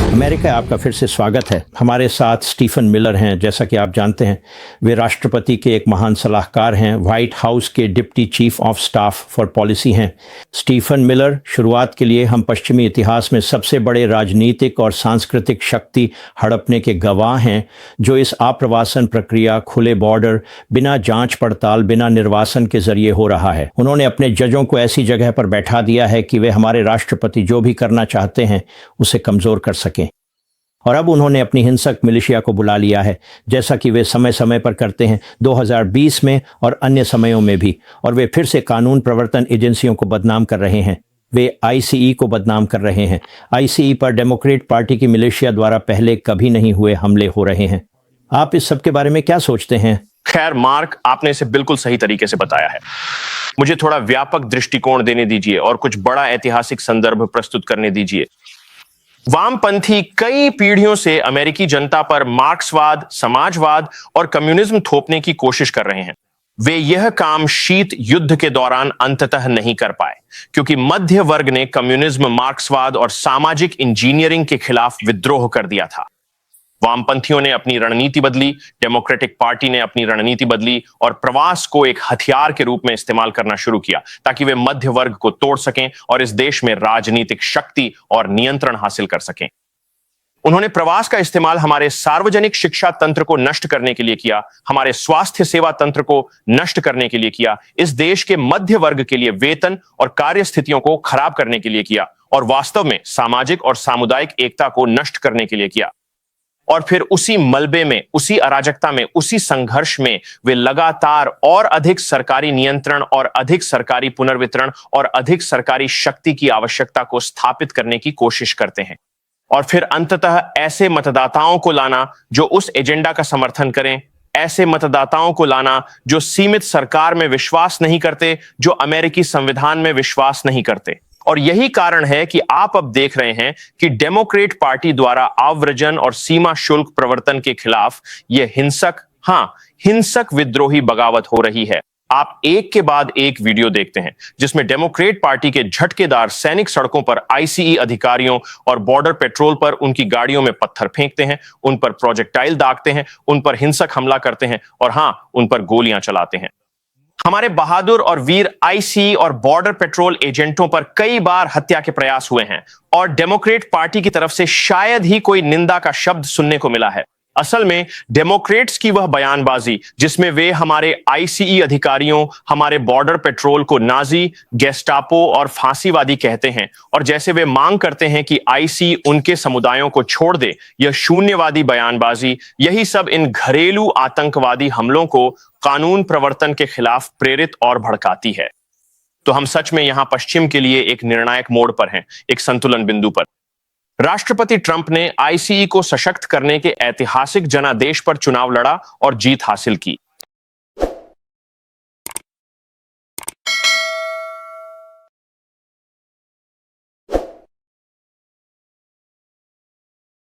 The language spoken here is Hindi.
अमेरिका आपका फिर से स्वागत है। हमारे साथ स्टीफन मिलर हैं। जैसा कि आप जानते हैं, वे राष्ट्रपति के एक महान सलाहकार हैं, व्हाइट हाउस के deputy chief of staff for policy हैं। स्टीफन मिलर, शुरुआत के लिए हम पश्चिमी इतिहास में सबसे बड़े राजनीतिक और सांस्कृतिक शक्ति हड़पने के गवाह हैं, जो इस आप्रवासन प्रक्रिया, खुले बॉर्डर, बिना जांच पड़ताल, बिना निर्वासन के जरिए हो रहा है। उन्होंने अपने जजों को ऐसी जगह पर बैठा दिया है कि वे हमारे राष्ट्रपति जो भी करना चाहते हैं उसे कमजोर कर सकें। और अब उन्होंने अपनी हिंसक मिलिशिया को बुला लिया है, जैसा कि वे समय समय पर करते हैं, 2020 में और अन्य समयों में भी। और वे फिर से कानून प्रवर्तन एजेंसियों को बदनाम कर रहे हैं। वे आईसीई को बदनाम कर रहे हैं। आईसीई पर डेमोक्रेट पार्टी की मिलिशिया द्वारा पहले कभी नहीं हुए हमले हो रहे हैं। आप इस सब के बारे में क्या सोचते हैं? खैर मार्क, आपने इसे बिल्कुल सही तरीके से बताया है। मुझे थोड़ा व्यापक दृष्टिकोण देने दीजिए और कुछ बड़ा ऐतिहासिक संदर्भ प्रस्तुत करने दीजिए। वामपंथी कई पीढ़ियों से अमेरिकी जनता पर मार्क्सवाद, समाजवाद और कम्युनिज्म थोपने की कोशिश कर रहे हैं। वे यह काम शीत युद्ध के दौरान अंततः नहीं कर पाए, क्योंकि मध्य वर्ग ने कम्युनिज्म, मार्क्सवाद और सामाजिक इंजीनियरिंग के खिलाफ विद्रोह कर दिया था। वामपंथियों ने अपनी रणनीति बदली, डेमोक्रेटिक पार्टी ने अपनी रणनीति बदली और प्रवास को एक हथियार के रूप में इस्तेमाल करना शुरू किया, ताकि वे मध्य वर्ग को तोड़ सकें और इस देश में राजनीतिक शक्ति और नियंत्रण हासिल कर सकें। उन्होंने प्रवास का इस्तेमाल हमारे सार्वजनिक शिक्षा तंत्र को नष्ट करने के लिए किया, हमारे स्वास्थ्य सेवा तंत्र को नष्ट करने के लिए किया, इस देश के मध्य वर्ग के लिए वेतन और कार्य स्थितियों को खराब करने के लिए किया, और वास्तव में सामाजिक और सामुदायिक एकता को नष्ट करने के लिए किया। और फिर उसी मलबे में, उसी अराजकता में, उसी संघर्ष में वे लगातार और अधिक सरकारी नियंत्रण और अधिक सरकारी पुनर्वितरण और अधिक सरकारी शक्ति की आवश्यकता को स्थापित करने की कोशिश करते हैं। और फिर अंततः ऐसे मतदाताओं को लाना जो उस एजेंडा का समर्थन करें, ऐसे मतदाताओं को लाना जो सीमित सरकार में विश्वास नहीं करते, जो अमेरिकी संविधान में विश्वास नहीं करते। और यही कारण है कि आप अब देख रहे हैं कि डेमोक्रेट पार्टी द्वारा आव्रजन और सीमा शुल्क प्रवर्तन के खिलाफ यह हिंसक विद्रोही बगावत हो रही है। आप एक के बाद एक वीडियो देखते हैं जिसमें डेमोक्रेट पार्टी के झटकेदार सैनिक सड़कों पर आईसीई अधिकारियों और बॉर्डर पेट्रोल पर उनकी गाड़ियों में पत्थर फेंकते हैं, उन पर प्रोजेक्टाइल दागते हैं, उन पर हिंसक हमला करते हैं और उन पर गोलियां चलाते हैं। हमारे बहादुर और वीर आईसीई और बॉर्डर पेट्रोल एजेंटों पर कई बार हत्या के प्रयास हुए हैं और डेमोक्रेट पार्टी की तरफ से शायद ही कोई निंदा का शब्द सुनने को मिला है। असल में डेमोक्रेट्स की वह बयानबाजी जिसमें वे हमारे आईसीई अधिकारियों, हमारे बॉर्डर पेट्रोल को नाजी, गेस्टापो और फांसीवादी कहते हैं, और जैसे वे मांग करते हैं कि आईसीई उनके समुदायों को छोड़ दे, यह शून्यवादी बयानबाजी, यही सब इन घरेलू आतंकवादी हमलों को कानून प्रवर्तन के खिलाफ प्रेरित और भड़काती है। तो हम सच में यहां पश्चिम के लिए एक निर्णायक मोड़ पर हैं, एक संतुलन बिंदु पर। राष्ट्रपति ट्रंप ने आईसीई को सशक्त करने के ऐतिहासिक जनादेश पर चुनाव लड़ा और जीत हासिल की।